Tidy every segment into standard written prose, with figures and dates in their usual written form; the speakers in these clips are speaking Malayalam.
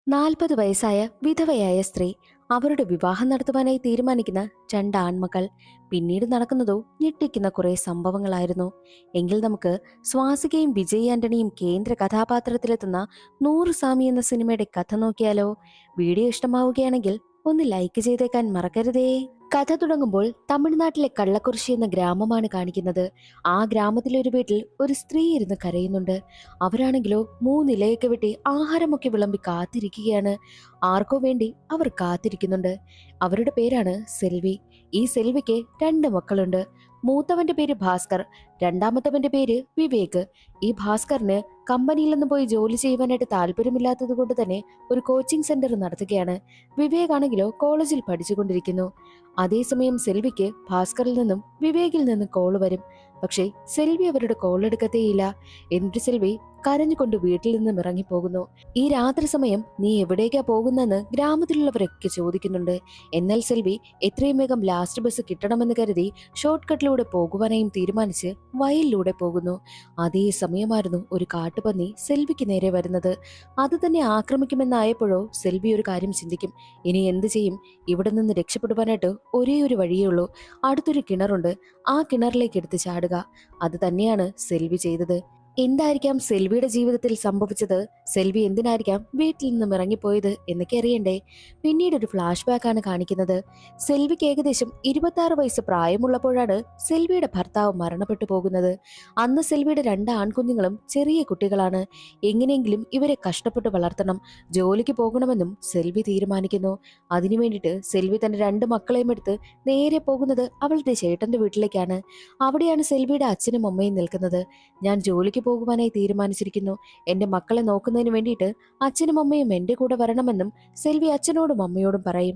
40 വയസ്സായ വിധവയായ സ്ത്രീ, അവരുടെ വിവാഹം നടത്തുവാനായി തീരുമാനിക്കുന്ന രണ്ട് ആൺമക്കൾ. പിന്നീട് നടക്കുന്നതോ ഞെട്ടിക്കുന്ന കുറെ സംഭവങ്ങളായിരുന്നു. എങ്കിൽ നമുക്ക് സ്വാസികയും വിജയ് ആന്റണിയും കേന്ദ്ര കഥാപാത്രത്തിലെത്തുന്ന 100 സാമി എന്ന സിനിമയുടെ കഥ നോക്കിയാലോ? വീഡിയോ ഇഷ്ടമാവുകയാണെങ്കിൽ ഒന്ന് ലൈക്ക് ചെയ്തേക്കാൻ മറക്കരുതേ. കഥ തുടങ്ങുമ്പോൾ തമിഴ്നാട്ടിലെ കള്ളക്കുറിശി എന്ന ഗ്രാമമാണ് കാണിക്കുന്നത്. ആ ഗ്രാമത്തിലെ ഒരു വീട്ടിൽ ഒരു സ്ത്രീ ഇരുന്ന് കരയുന്നുണ്ട്. അവരാണെങ്കിലോ 3 ഇലയൊക്കെ വെട്ടി ആഹാരമൊക്കെ വിളമ്പി കാത്തിരിക്കുകയാണ്. ആർക്കോ വേണ്ടി അവർ കാത്തിരിക്കുന്നുണ്ട്. അവരുടെ പേരാണ് സെൽവി. ഈ സെൽവിക്ക് 2 മക്കളുണ്ട്. മൂത്തവന്റെ പേര് ഭാസ്കർ, രണ്ടാമത്തവന്റെ പേര് വിവേക്. ഈ ഭാസ്കറിന് കമ്പനിയിൽ നിന്ന് പോയി ജോലി ചെയ്യുവാനായിട്ട് താല്പര്യമില്ലാത്തത് കൊണ്ട് തന്നെ ഒരു കോച്ചിങ് സെന്റർ നടത്തുകയാണ്. വിവേക് ആണെങ്കിലോ കോളേജിൽ പഠിച്ചുകൊണ്ടിരിക്കുന്നു. അതേസമയം സെൽവിക്ക് ഭാസ്കറിൽ നിന്നും വിവേകിൽ നിന്നും കോള് വരും. പക്ഷേ സെൽവി അവരുടെ കോൾ എടുക്കത്തേയില്ല. എന്നിട്ട് സെൽവി കരഞ്ഞുകൊണ്ട് വീട്ടിൽ നിന്നും ഇറങ്ങിപ്പോകുന്നു. ഈ രാത്രി സമയം നീ എവിടേക്കാ പോകുന്നെന്ന് ഗ്രാമത്തിലുള്ളവരൊക്കെ ചോദിക്കുന്നുണ്ട്. എന്നാൽ സെൽവി എത്രയും വേഗം ലാസ്റ്റ് ബസ് കിട്ടണമെന്ന് കരുതി ഷോർട്ട് കട്ടിലൂടെ പോകുവാനായും തീരുമാനിച്ച് വയലിലൂടെ പോകുന്നു. അതേ സമയമായിരുന്നു ഒരു കാട്ടുപന്നി സെൽവിക്ക് നേരെ വരുന്നത്. അത് തന്നെ ആക്രമിക്കുമെന്നായപ്പോഴോ സെൽവി ഒരു കാര്യം ചിന്തിക്കും. ഇനി എന്ത് ചെയ്യും? ഇവിടെ നിന്ന് രക്ഷപ്പെടുവാനായിട്ട് ഒരേ ഒരു വഴിയേ ഉള്ളൂ. അടുത്തൊരു കിണറുണ്ട്, ആ കിണറിലേക്ക് എടുത്ത് ചാടുക. അത് തന്നെയാണ് സെൽവി ചെയ്തത്. എന്തായിരിക്കാം സെൽവിയുടെ ജീവിതത്തിൽ സംഭവിച്ചത്? സെൽവി എന്തിനായിരിക്കാം വീട്ടിൽ നിന്നും ഇറങ്ങിപ്പോയത് എന്നൊക്കെ അറിയണ്ടേ? പിന്നീട് ഒരു ഫ്ലാഷ് ബാക്ക് ആണ് കാണിക്കുന്നത്. സെൽവിക്ക് ഏകദേശം 26 വയസ്സ് പ്രായമുള്ളപ്പോഴാണ് സെൽവിയുടെ ഭർത്താവ് മരണപ്പെട്ടു പോകുന്നത്. അന്ന് സെൽവിയുടെ 2 ആൺകുഞ്ഞുങ്ങളും ചെറിയ കുട്ടികളാണ്. എങ്ങനെയെങ്കിലും ഇവരെ കഷ്ടപ്പെട്ട് വളർത്തണം, ജോലിക്ക് പോകണമെന്നും സെൽവി തീരുമാനിക്കുന്നു. അതിനു വേണ്ടിയിട്ട് സെൽവി തന്റെ 2 മക്കളെയും എടുത്ത് നേരെ പോകുന്നത് അവളുടെ ചേട്ടന്റെ വീട്ടിലേക്കാണ്. അവിടെയാണ് സെൽവിയുടെ അച്ഛനും അമ്മയും നിൽക്കുന്നത്. ഞാൻ ജോലിക്ക് പോകുവാനായി തീരുമാനിച്ചിരിക്കുന്നു. എന്റെ മക്കളെ നോക്കുന്നതിന് വേണ്ടിയിട്ട് അച്ഛനും അമ്മയും എന്റെ കൂടെ വരണമെന്നും സെൽവി അച്ഛനോടും അമ്മയോടും പറയും.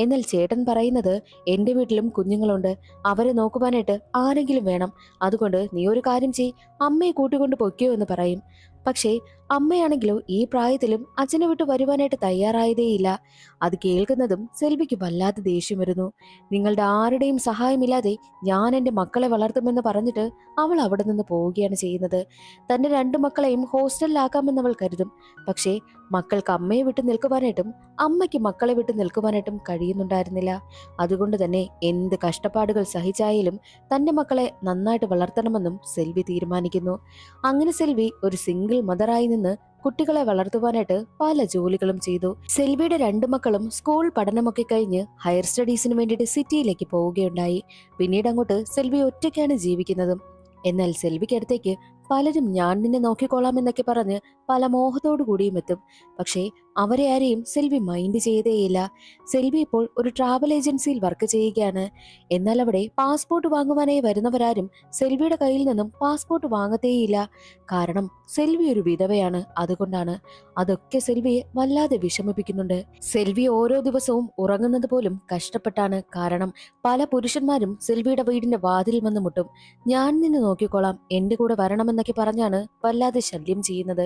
എന്നാൽ ചേട്ടൻ പറയുന്നത്, എന്റെ വീട്ടിലും കുഞ്ഞുങ്ങളുണ്ട്, അവരെ നോക്കുവാനായിട്ട് ആരെങ്കിലും വേണം. അതുകൊണ്ട് നീ ഒരു കാര്യം ചെയ്, അമ്മയെ കൂട്ടിക്കൊണ്ട് പൊയ്ക്കോ എന്ന് പറയും. പക്ഷേ അമ്മയാണെങ്കിലോ ഈ പ്രായത്തിലും അച്ഛനെ വിട്ട് വരുവാനായിട്ട് തയ്യാറായതേയില്ല. അത് കേൾക്കുന്നതും സെൽവിക്ക് വല്ലാതെ ദേഷ്യം വരുന്നു. നിങ്ങളുടെ ആരുടെയും സഹായമില്ലാതെ ഞാൻ എന്റെ മക്കളെ വളർത്തുമെന്ന് പറഞ്ഞിട്ട് അവൾ അവിടെ നിന്ന് പോവുകയാണ് ചെയ്യുന്നത്. തന്റെ 2 മക്കളെയും ഹോസ്റ്റലിലാക്കാമെന്ന് അവൾ കരുതും. പക്ഷേ മക്കൾക്ക് അമ്മയെ വിട്ട് നിൽക്കുവാനായിട്ടും അമ്മയ്ക്ക് മക്കളെ വിട്ട് നിൽക്കുവാനായിട്ടും കഴിയുന്നുണ്ടായിരുന്നില്ല. അതുകൊണ്ട് തന്നെ എന്ത് കഷ്ടപ്പാടുകൾ സഹിച്ചായാലും തന്റെ മക്കളെ നന്നായിട്ട് വളർത്തണമെന്നും സെൽവി തീരുമാനിക്കുന്നു. അങ്ങനെ സെൽവി ഒരു സിംഗിൾ മദറായി നിന്ന് കുട്ടികളെ വളർത്തുവാനായിട്ട് പല ജോലികളും ചെയ്തു. സെൽവിയുടെ 2 മക്കളും സ്കൂൾ പഠനമൊക്കെ കഴിഞ്ഞ് ഹയർ സ്റ്റഡീസിന് വേണ്ടിയിട്ട് സിറ്റിയിലേക്ക് പോവുകയുണ്ടായി. പിന്നീട് അങ്ങോട്ട് സെൽവി ഒറ്റയ്ക്കാണ് ജീവിക്കുന്നതും. എന്നാൽ സെൽവിക്കടുത്തേക്ക് പലരും ഞാൻ നിന്നെ നോക്കിക്കോളാം എന്നൊക്കെ പറഞ്ഞ് പല മോഹത്തോടു കൂടിയും എത്തും. പക്ഷേ അവരെ ആരെയും സെൽവി മൈൻഡ് ചെയ്തേയില്ല. സെൽവി ഇപ്പോൾ ഒരു ട്രാവൽ ഏജൻസിയിൽ വർക്ക് ചെയ്യുകയാണ്. എന്നാൽ അവിടെ പാസ്പോർട്ട് വാങ്ങുവാനായി വരുന്നവരാരും സെൽവിയുടെ കയ്യിൽ നിന്നും പാസ്പോർട്ട് വാങ്ങത്തേയില്ല. കാരണം സെൽവി ഒരു വിധവയാണ്, അതുകൊണ്ടാണ്. അതൊക്കെ സെൽവിയെ വല്ലാതെ വിഷമിപ്പിക്കുന്നുണ്ട്. സെൽവി ഓരോ ദിവസവും ഉറങ്ങുന്നത് പോലും കഷ്ടപ്പെട്ടാണ്. കാരണം പല പുരുഷന്മാരും സെൽവിയുടെ വീടിന്റെ വാതിൽ വന്ന് മുട്ടും. ഞാൻ നിന്നെ നോക്കിക്കോളാം, എന്റെ കൂടെ വരണമെന്നൊക്കെ പറഞ്ഞാണ് വല്ലാതെ ശല്യം ചെയ്യുന്നത്.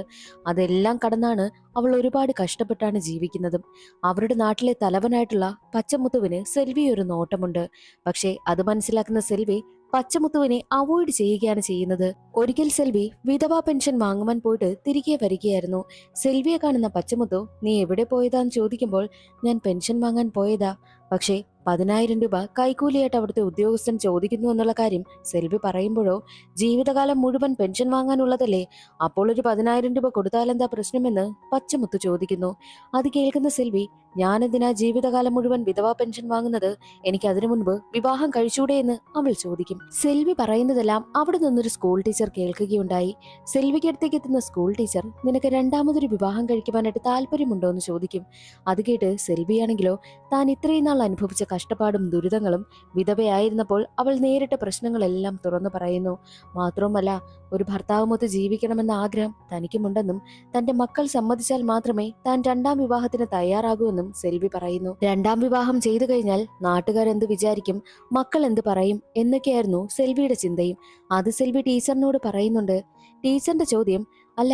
അതെല്ലാം കടന്നാണ് അവൾ ഒരുപാട് കഷ്ടപ്പെട്ടാണ് ജീവിക്കുന്നതും. അവരുടെ നാട്ടിലെ തലവനായിട്ടുള്ള പച്ചമുത്തുവിന് സെൽവി ഒരു നോട്ടമുണ്ട്. പക്ഷേ അത് മനസ്സിലാക്കുന്ന സെൽവി പച്ചമുത്തുവിനെ അവോയ്ഡ് ചെയ്യുകയാണ് ചെയ്യുന്നത്. ഒരിക്കൽ സെൽവി വിധവാ പെൻഷൻ വാങ്ങുവാൻ പോയിട്ട് തിരികെ വരികയായിരുന്നു. സെൽവിയെ കാണുന്ന പച്ചമുത്തു, നീ എവിടെ പോയതാന്ന് ചോദിക്കുമ്പോൾ, ഞാൻ പെൻഷൻ വാങ്ങാൻ പോയതാ. പക്ഷേ 10,000 രൂപ കൈക്കൂലിയായിട്ട് അവിടുത്തെ ഉദ്യോഗസ്ഥൻ ചോദിക്കുന്നു എന്നുള്ള കാര്യം സെൽവി പറയുമ്പോഴോ, ജീവിതകാലം മുഴുവൻ പെൻഷൻ വാങ്ങാനുള്ളതല്ലേ, അപ്പോൾ ഒരു 10,000 രൂപ കൊടുത്താലെന്താ പ്രശ്നമെന്ന് പച്ചമുത്ത് ചോദിക്കുന്നു. അത് കേൾക്കുന്ന സെൽവി, ഞാനെന്തിനാ ജീവിതകാലം മുഴുവൻ വിധവാ പെൻഷൻ വാങ്ങുന്നത്, എനിക്ക് അതിനു മുൻപ് വിവാഹം കഴിച്ചൂടെ എന്ന് അവൾ ചോദിക്കും. സെൽവി പറയുന്നതെല്ലാം അവിടെ നിന്നൊരു സ്കൂൾ ടീച്ചർ കേൾക്കുകയുണ്ടായി. സെൽവിക്ക് അടുത്തേക്ക് എത്തുന്ന സ്കൂൾ ടീച്ചർ, നിനക്ക് രണ്ടാമതൊരു വിവാഹം കഴിക്കുവാനായിട്ട് താല്പര്യമുണ്ടോ എന്ന് ചോദിക്കും. അത് കേട്ട് സെൽവിയാണെങ്കിലോ താൻ ഇത്രയും നാൾ അനുഭവിച്ച കഷ്ടപ്പാടും ദുരിതങ്ങളും വിധവയായിരുന്നപ്പോൾ അവൾ നേരിട്ട പ്രശ്നങ്ങളെല്ലാം തുറന്നു പറയുന്നു. മാത്രവുമല്ല, ഒരു ഭർത്താവുമൊത്ത് ജീവിക്കണമെന്ന ആഗ്രഹം തനിക്കുമുണ്ടെന്നും തന്റെ മക്കൾ സമ്മതിച്ചാൽ മാത്രമേ താൻ 2ാം വിവാഹത്തിന് തയ്യാറാകൂ എന്നും സെൽവി പറയുന്നു. 2ാം വിവാഹം ചെയ്തു കഴിഞ്ഞാൽ നാട്ടുകാരെന്ത് വിചാരിക്കും, മക്കൾ എന്ത് പറയും എന്നൊക്കെയായിരുന്നു സെൽവിയുടെ ചിന്തയും. അത് സെൽവി ടീച്ചറിനോട് പറയുന്നുണ്ട്. ടീച്ചറിന്റെ ചോദ്യം, അല്ല,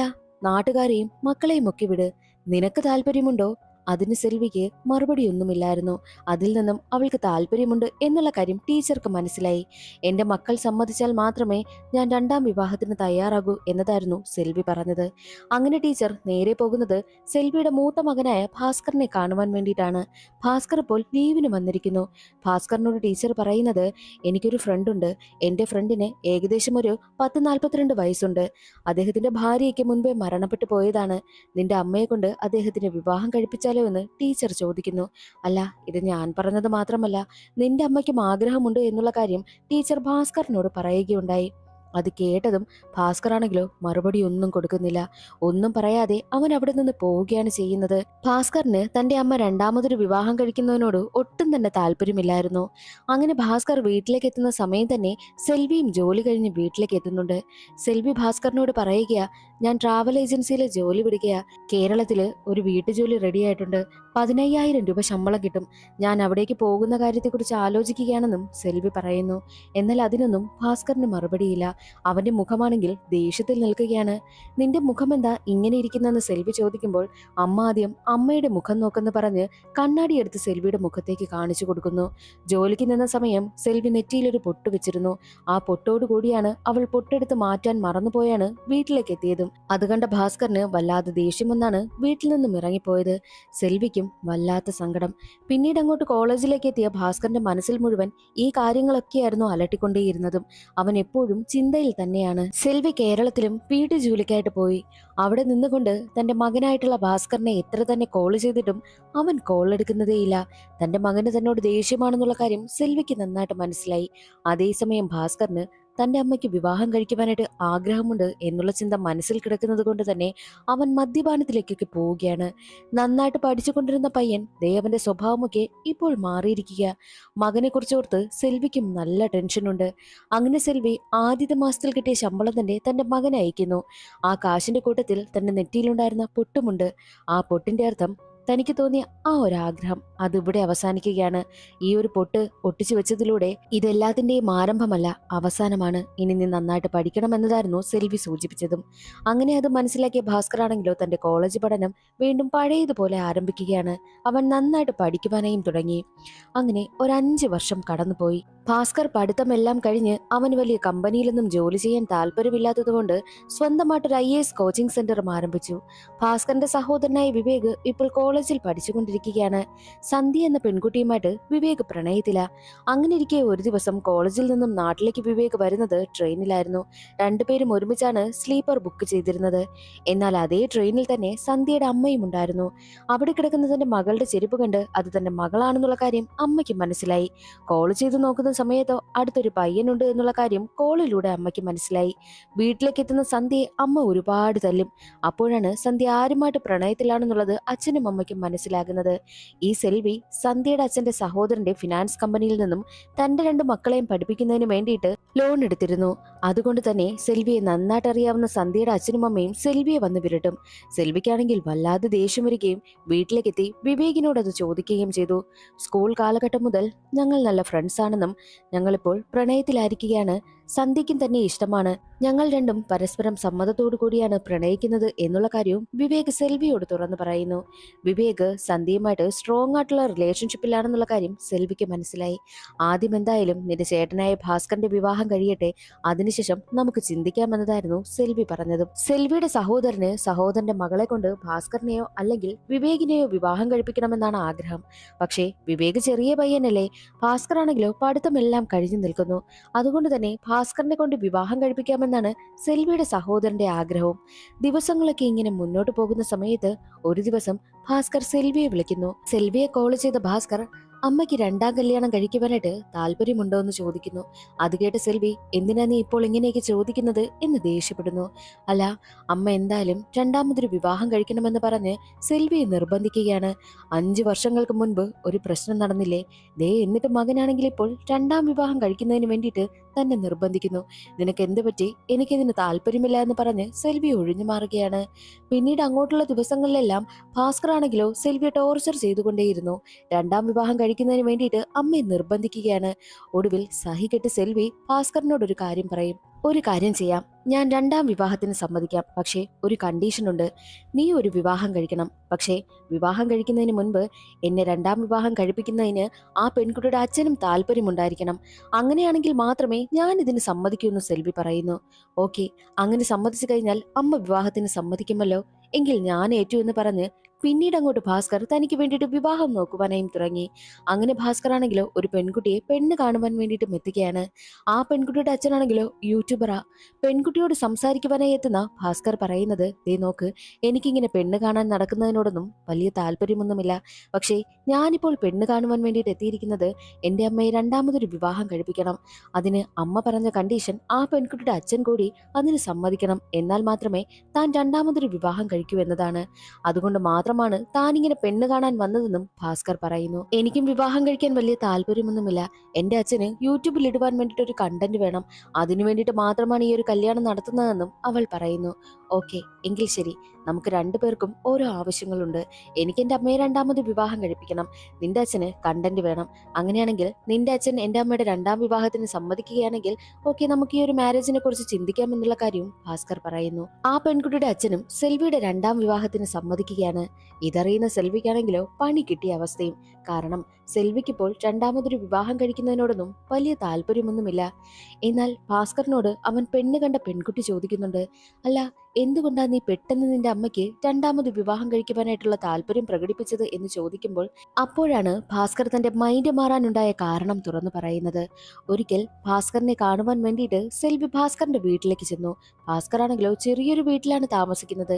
നാട്ടുകാരെയും മക്കളെയും ഒക്കെ വിട്, നിനക്ക് താല്പര്യമുണ്ടോ, അതിന് സെൽവിക്ക് മറുപടിയൊന്നുമില്ലായിരുന്നു. അതിൽ നിന്നും അവൾക്ക് താല്പര്യമുണ്ട് എന്നുള്ള കാര്യം ടീച്ചർക്ക് മനസ്സിലായി. എന്റെ മക്കൾ സമ്മതിച്ചാൽ മാത്രമേ ഞാൻ രണ്ടാം വിവാഹത്തിന് തയ്യാറാകൂ എന്നതായിരുന്നു സെൽവി പറഞ്ഞത്. അങ്ങനെ ടീച്ചർ നേരെ പോകുന്നത് സെൽവിയുടെ മൂത്ത മകനായ ഭാസ്കറിനെ കാണുവാൻ വേണ്ടിയിട്ടാണ്. ഭാസ്കർ ഇപ്പോൾ ലീവിന് വന്നിരിക്കുന്നു. ഭാസ്കറിനോട് ടീച്ചർ പറയുന്നത്, എനിക്കൊരു ഫ്രണ്ട് ഉണ്ട്. എന്റെ ഫ്രണ്ടിന് ഏകദേശം ഒരു 10-42 വയസ്സുണ്ട്. അദ്ദേഹത്തിന്റെ ഭാര്യയ്ക്ക് മുൻപേ മരണപ്പെട്ടു പോയതാണ്. നിന്റെ അമ്മയെ കൊണ്ട് അദ്ദേഹത്തിന് വിവാഹം കഴിപ്പിച്ചാലോ എന്ന് ടീച്ചർ ചോദിക്കുന്നു. അല്ല, ഇത് ഞാൻ പറഞ്ഞത് മാത്രമല്ല, നിന്റെ അമ്മയ്ക്കും ആഗ്രഹമുണ്ട് എന്നുള്ള കാര്യം ടീച്ചർ ഭാസ്കറിനോട് പറയുകയുണ്ടായി. അത് കേട്ടതും ഭാസ്കർ ആണെങ്കിലോ മറുപടി ഒന്നും കൊടുക്കുന്നില്ല. ഒന്നും പറയാതെ അവൻ അവിടെ നിന്ന് പോവുകയാണ് ചെയ്യുന്നത്. ഭാസ്കറിന് തന്റെ അമ്മ രണ്ടാമതൊരു വിവാഹം കഴിക്കുന്നതിനോട് ഒട്ടും തന്നെ താല്പര്യമില്ലായിരുന്നു. അങ്ങനെ ഭാസ്കർ വീട്ടിലേക്ക് എത്തുന്ന സമയം തന്നെ സെൽവിയും ജോലി കഴിഞ്ഞ് വീട്ടിലേക്ക് എത്തുന്നുണ്ട്. സെൽവി ഭാസ്കറിനോട് പറയുകയാ, ഞാൻ ട്രാവൽ ഏജൻസിയിൽ ജോലി പിടിക്കുക. കേരളത്തില് ഒരു വീട്ടുജോലി റെഡി ആയിട്ടുണ്ട്. 15,000 രൂപ ശമ്പളം കിട്ടും. ഞാൻ അവിടേക്ക് പോകുന്ന കാര്യത്തെക്കുറിച്ച് ആലോചിക്കുകയാണെന്നും സെൽവി പറയുന്നു. എന്നാൽ അതിനൊന്നും ഭാസ്കറിന് മറുപടിയില്ല. അവന്റെ മുഖമാണെങ്കിൽ ദേഷ്യത്തിൽ നിൽക്കുകയാണ്. നിന്റെ മുഖം എന്താ ഇങ്ങനെ ഇരിക്കുന്നെന്ന് സെൽവി ചോദിക്കുമ്പോൾ അമ്മ ആദ്യം അമ്മയുടെ മുഖം നോക്കെന്ന് പറഞ്ഞ് കണ്ണാടി എടുത്ത് സെൽവിയുടെ മുഖത്തേക്ക് കാണിച്ചു കൊടുക്കുന്നു. ജോലിക്ക് നിന്ന സമയം സെൽവി നെറ്റിയിലൊരു പൊട്ട് വെച്ചിരുന്നു. ആ പൊട്ടോടുകൂടിയാണ് അവൾ പൊട്ടെടുത്ത് മാറ്റാൻ മറന്നുപോയാണ് വീട്ടിലേക്ക് എത്തിയതും. അത് കണ്ട ഭാസ്കറിന് വല്ലാതെ ദേഷ്യം വന്നാണ് വീട്ടിൽ നിന്നും ഇറങ്ങിപ്പോയത്. സെൽവിക്കും വല്ലാത്ത സങ്കടം. പിന്നീട് അങ്ങോട്ട് കോളേജിലേക്ക് എത്തിയ ഭാസ്കറിന്റെ മനസ്സിൽ മുഴുവൻ ഈ കാര്യങ്ങളൊക്കെയായിരുന്നു അലട്ടിക്കൊണ്ടേയിരുന്നതും. അവൻ എപ്പോഴും ചിന്തയിൽ തന്നെയാണ്. സെൽവി കേരളത്തിലും വീട്ടു ജോലിക്കായിട്ട് പോയി. അവിടെ നിന്നുകൊണ്ട് തന്റെ മകനായിട്ടുള്ള ഭാസ്കറിനെ എത്ര തന്നെ കോൾ ചെയ്തിട്ടും അവൻ കോൾ എടുക്കുന്നതേയില്ല. തന്റെ മകന് തന്നോട് ദേഷ്യമാണെന്നുള്ള കാര്യം സെൽവിക്ക് നന്നായിട്ട് മനസ്സിലായി. അതേസമയം ഭാസ്കറിന് തന്റെ അമ്മയ്ക്ക് വിവാഹം കഴിക്കുവാനായിട്ട് ആഗ്രഹമുണ്ട് എന്നുള്ള ചിന്ത മനസ്സിൽ കിടക്കുന്നത് കൊണ്ട് തന്നെ അവൻ മദ്യപാനത്തിലേക്കൊക്കെ പോവുകയാണ്. നന്നായിട്ട് പഠിച്ചുകൊണ്ടിരുന്ന പയ്യൻ ദേവന്റെ സ്വഭാവമൊക്കെ ഇപ്പോൾ മാറിയിരിക്കുക. മകനെ കുറിച്ചോർത്ത് സെൽവിക്കും നല്ല ടെൻഷനുണ്ട്. അങ്ങനെ സെൽവി ആദ്യത്തെ മാസത്തിൽ കിട്ടിയ ശമ്പളം തന്നെ തന്റെ മകനെ അയക്കുന്നു. ആ കാശിന്റെ കൂട്ടത്തിൽ തന്റെ നെറ്റിയിലുണ്ടായിരുന്ന പൊട്ടുമുണ്ട്. ആ പൊട്ടിന്റെ അർത്ഥം തനിക്ക് തോന്നിയ ആ ഒരു ആഗ്രഹം അതിവിടെ അവസാനിക്കുകയാണ്. ഈ ഒരു പൊട്ട് ഒട്ടിച്ചു വെച്ചതിലൂടെ ഇതെല്ലാത്തിന്റെയും ആരംഭമല്ല, അവസാനമാണ്. ഇനി നീ നന്നായിട്ട് പഠിക്കണം എന്നതായിരുന്നു സെൽവി സൂചിപ്പിച്ചതും. അങ്ങനെ അത് മനസ്സിലാക്കിയ ഭാസ്കർ ആണെങ്കിലോ തന്റെ കോളേജ് പഠനം വീണ്ടും പഴയതുപോലെ ആരംഭിക്കുകയാണ്. അവൻ നന്നായിട്ട് പഠിക്കുവാനായും തുടങ്ങി. അങ്ങനെ ഒരു 5 വർഷം കടന്നുപോയി. ഭാസ്കർ പഠിത്തമെല്ലാം കഴിഞ്ഞ് അവന് വലിയ കമ്പനിയിലൊന്നും ജോലി ചെയ്യാൻ താല്പര്യമില്ലാത്തതുകൊണ്ട് സ്വന്തമായിട്ടൊരു IAS കോച്ചിങ് സെന്ററും ആരംഭിച്ചു. ഭാസ്കറിന്റെ സഹോദരനായ വിവേക് ഇപ്പോൾ കോളേജിൽ പഠിച്ചുകൊണ്ടിരിക്കുകയാണ്. സന്ധ്യ എന്ന പെൺകുട്ടിയുമായിട്ട് വിവേക് പ്രണയത്തില. അങ്ങനെ ഇരിക്കെ ഒരു ദിവസം കോളേജിൽ നിന്നും നാട്ടിലേക്ക് വിവേക് വരുന്നത് ട്രെയിനിലായിരുന്നു. രണ്ടുപേരും ഒരുമിച്ചാണ് സ്ലീപ്പർ ബുക്ക് ചെയ്തിരുന്നത്. എന്നാൽ അതേ ട്രെയിനിൽ തന്നെ സന്ധ്യയുടെ അമ്മയും ഉണ്ടായിരുന്നു. അവിടെ കിടക്കുന്ന തന്റെ മകളുടെ ചെരുപ്പ് കണ്ട് അത് തന്റെ മകളാണെന്നുള്ള കാര്യം അമ്മയ്ക്ക് മനസ്സിലായി. കോൾ ചെയ്ത് നോക്കുന്ന സമയത്തോ അടുത്തൊരു പയ്യനുണ്ട് എന്നുള്ള കാര്യം കോളിലൂടെ അമ്മയ്ക്ക് മനസ്സിലായി. വീട്ടിലേക്ക് എത്തുന്ന സന്ധ്യയെ അമ്മ ഒരുപാട് തല്ലും. അപ്പോഴാണ് സന്ധ്യ ആരുമായിട്ട് പ്രണയത്തിലാണെന്നുള്ളത് അച്ഛനും അമ്മയ്ക്കും മനസ്സിലാകുന്നത്. ഈ സെൽവി സന്ധ്യയുടെ അച്ഛന്റെ സഹോദരന്റെ ഫിനാൻസ് കമ്പനിയിൽ നിന്നും തന്റെ 2 മക്കളെയും പഠിപ്പിക്കുന്നതിന് വേണ്ടിയിട്ട് ലോൺ എടുത്തിരുന്നു. അതുകൊണ്ട് തന്നെ സെൽവിയെ നന്നായിട്ട് അറിയാവുന്ന സന്ധ്യയുടെ അച്ഛനും അമ്മയും സെൽവിയെ വന്ന് വിരട്ടും. സെൽവിക്കാണെങ്കിൽ വല്ലാതെ ദേഷ്യം വരികയും വീട്ടിലേക്കെത്തി വിവേകിനോട് അത് ചോദിക്കുകയും ചെയ്തു. സ്കൂൾ കാലഘട്ടം മുതൽ ഞങ്ങൾ നല്ല ഫ്രണ്ട്സ് ആണെന്നും ഞങ്ങളിപ്പോൾ പ്രണയത്തിലായിരിക്കുകയാണ്. സന്ധ്യയ്ക്കും തന്നെ ഇഷ്ടമാണ്. ഞങ്ങൾ രണ്ടും പരസ്പരം സമ്മതത്തോടു കൂടിയാണ് പ്രണയിക്കുന്നത് എന്നുള്ള കാര്യവും വിവേക് സെൽവിയോട് തുറന്നു പറയുന്നു. വിവേക് സന്ധ്യയുമായിട്ട് സ്ട്രോങ് ആയിട്ടുള്ള റിലേഷൻഷിപ്പിലാണെന്നുള്ള കാര്യം സെൽവിക്ക് മനസ്സിലായി. ആദ്യം എന്തായാലും നിന്റെ ചേട്ടനായ ഭാസ്കറിന്റെ വിവാഹം കഴിയട്ടെ, അതിനുശേഷം നമുക്ക് ചിന്തിക്കാമെന്നതായിരുന്നു സെൽവി പറഞ്ഞതും. സെൽവിയുടെ സഹോദരന് സഹോദരന്റെ മകളെ കൊണ്ട് ഭാസ്കറിനെയോ അല്ലെങ്കിൽ വിവേകിനെയോ വിവാഹം കഴിപ്പിക്കണമെന്നാണ് ആഗ്രഹം. പക്ഷേ വിവേക് ചെറിയ പയ്യനല്ലേ. ഭാസ്കർ ആണെങ്കിലോ പഠിത്തമെല്ലാം കഴിഞ്ഞു നിൽക്കുന്നു. അതുകൊണ്ട് തന്നെ ഭാസ്കറിനെ കൊണ്ട് വിവാഹം കഴിപ്പിക്കാമെന്നാണ് സെൽവിയുടെ സഹോദരന്റെ ആഗ്രഹവും. ദിവസങ്ങളൊക്കെ ഇങ്ങനെ മുന്നോട്ട് പോകുന്ന സമയത്ത് ഒരു ദിവസം ഭാസ്കർ സെൽവിയെ വിളിക്കുന്നു. സെൽവിയെ കോൾ ചെയ്ത ഭാസ്കർ അമ്മയ്ക്ക് 2ാം കല്യാണം കഴിക്കുവാനായിട്ട് താല്പര്യമുണ്ടോ എന്ന് ചോദിക്കുന്നു. അത് കേട്ട് സെൽവി എന്തിനാ നീ ഇപ്പോൾ ഇങ്ങനെയൊക്കെ ചോദിക്കുന്നത് എന്ന് ദേഷ്യപ്പെടുന്നു. അല്ല, അമ്മ എന്തായാലും 2ാമതൊരു വിവാഹം കഴിക്കണമെന്ന് പറഞ്ഞ് സെൽവിയെ നിർബന്ധിക്കുകയാണ്. 5 വർഷങ്ങൾക്ക് മുൻപ് ഒരു പ്രശ്നം നടന്നില്ലേ, എന്നിട്ട് മകനാണെങ്കിൽ ഇപ്പോൾ 2ാം വിവാഹം കഴിക്കുന്നതിന് വേണ്ടിയിട്ട് തന്നെ നിർബന്ധിക്കുന്നു. നിനക്ക് എന്ത് പറ്റി? എനിക്കിതിന് താല്പര്യമില്ല എന്ന് പറഞ്ഞ് സെൽവി ഒഴിഞ്ഞു മാറുകയാണ്. പിന്നീട് അങ്ങോട്ടുള്ള ദിവസങ്ങളിലെല്ലാം ഭാസ്കർ ആണെങ്കിലോ സെൽവിയെ ടോർച്ചർ ചെയ്തുകൊണ്ടേയിരുന്നു. 2ാം വിവാഹം കഴിക്കുന്നതിന് വേണ്ടിയിട്ട് അമ്മയെ നിർബന്ധിക്കുകയാണ്. ഒടുവിൽ സഹികെട്ട് സെൽവി ഭാസ്കറിനോട് ഒരു കാര്യം പറയും. ഒരു കാര്യം ചെയ്യാം, ഞാൻ രണ്ടാം വിവാഹത്തിന് സമ്മതിക്കാം. പക്ഷേ ഒരു കണ്ടീഷനുണ്ട്. നീ ഒരു വിവാഹം കഴിക്കണം. പക്ഷേ വിവാഹം കഴിക്കുന്നതിന് മുൻപ് എന്നെ രണ്ടാം വിവാഹം കഴിപ്പിക്കുന്നതിന് ആ പെൺകുട്ടിയുടെ അച്ഛനും താല്പര്യമുണ്ടായിരിക്കണം. അങ്ങനെയാണെങ്കിൽ മാത്രമേ ഞാൻ ഇതിന് സമ്മതിക്കൂ എന്ന് സെൽവി പറയുന്നു. ഓക്കെ, അങ്ങനെ സമ്മതിച്ചു കഴിഞ്ഞാൽ അമ്മ വിവാഹത്തിന് സമ്മതിക്കുമല്ലോ. എങ്കിൽ ഞാൻ ഏറ്റു എന്ന് പറഞ്ഞ് പിന്നീട് അങ്ങോട്ട് ഭാസ്കർ തനിക്ക് വേണ്ടിയിട്ട് വിവാഹം നോക്കുവാനായും തുടങ്ങി. അങ്ങനെ ഭാസ്കർ ആണെങ്കിലോ ഒരു പെൺകുട്ടിയെ പെണ്ണ് കാണുവാൻ വേണ്ടിയിട്ട് എത്തുകയാണ്. ആ പെൺകുട്ടിയുടെ അച്ഛനാണെങ്കിലോ യൂട്യൂബറാ. പെൺകുട്ടിയോട് സംസാരിക്കുവാനായി എത്തുന്ന ഭാസ്കർ പറയുന്നത്, ദേ നോക്ക്, എനിക്കിങ്ങനെ പെണ്ണ് കാണാൻ നടക്കുന്നതിനോടൊന്നും വലിയ താല്പര്യമൊന്നുമില്ല. പക്ഷേ ഞാനിപ്പോൾ പെണ്ണ് കാണുവാൻ വേണ്ടിയിട്ട് എത്തിയിരിക്കുന്നത് എൻ്റെ അമ്മയെ രണ്ടാമതൊരു വിവാഹം കഴിപ്പിക്കണം. അതിന് അമ്മ പറഞ്ഞ കണ്ടീഷൻ ആ പെൺകുട്ടിയുടെ അച്ഛൻ കൂടി അതിന് സമ്മതിക്കണം. എന്നാൽ മാത്രമേ താൻ രണ്ടാമതൊരു വിവാഹം കഴിക്കൂ എന്നതാണ്. അതുകൊണ്ട് മാത്രമാണ് താനിങ്ങനെ പെണ്ണ് കാണാൻ വന്നതെന്നും ഭാസ്കർ പറയുന്നു. എനിക്കും വിവാഹം കഴിക്കാൻ വലിയ താല്പര്യമൊന്നുമില്ല. എൻ്റെ അച്ഛന് യൂട്യൂബിൽ ഇടുവാൻ വേണ്ടിയിട്ട് ഒരു കണ്ടന്റ് വേണം. അതിനു വേണ്ടിയിട്ട് മാത്രമാണ് ഈ ഒരു കല്യാണം നടത്തുന്നതെന്നും അവൾ പറയുന്നു. ഓക്കെ, എങ്കിൽ ശരി, നമുക്ക് രണ്ടുപേർക്കും ഓരോ ആവശ്യങ്ങളുണ്ട്. എനിക്ക് എൻ്റെ അമ്മയെ രണ്ടാമത് വിവാഹം കഴിപ്പിക്കണം. നിന്റെ അച്ഛന് കണ്ടന്റ് വേണം. അങ്ങനെയാണെങ്കിൽ നിന്റെ അച്ഛൻ എൻ്റെ അമ്മയുടെ രണ്ടാം വിവാഹത്തിന് സമ്മതിക്കുകയാണെങ്കിൽ ഓക്കെ, നമുക്ക് ഈ ഒരു മാരേജിനെ കുറിച്ച് ചിന്തിക്കാമെന്നുള്ള കാര്യവും ഭാസ്കർ പറയുന്നു. ആ പെൺകുട്ടിയുടെ അച്ഛനും സെൽവിയുടെ രണ്ടാം വിവാഹത്തിന് സമ്മതിക്കുകയാണ്. ഇതറിയുന്ന സെൽവിക്കാണെങ്കിലോ പണി കിട്ടിയ അവസ്ഥയും. കാരണം സെൽവിക്കിപ്പോൾ രണ്ടാമതൊരു വിവാഹം കഴിക്കുന്നതിനോടൊന്നും വലിയ താല്പര്യമൊന്നുമില്ല. എന്നാൽ ഭാസ്കറിനോട് അവൻ പെണ്ണ് കണ്ട പെൺകുട്ടി ചോദിക്കുന്നുണ്ട്, അല്ല, എന്തുകൊണ്ടാ നീ പെട്ടെന്ന് നിന്റെ അമ്മയ്ക്ക് രണ്ടാമത് വിവാഹം കഴിക്കുവാനായിട്ടുള്ള താല്പര്യം പ്രകടിപ്പിച്ചത് എന്ന് ചോദിക്കുമ്പോൾ അപ്പോഴാണ് ഭാസ്കർ തന്റെ മൈൻഡ് മാറാനുണ്ടായ കാരണം തുറന്നു പറയുന്നത്. ഒരിക്കൽ ഭാസ്കറിനെ കാണുവാൻ വേണ്ടിയിട്ട് സെൽവി ഭാസ്കറിന്റെ വീട്ടിലേക്ക് ചെന്നു. ഭാസ്കർ ആണെങ്കിലോ ചെറിയൊരു വീട്ടിലാണ് താമസിക്കുന്നത്.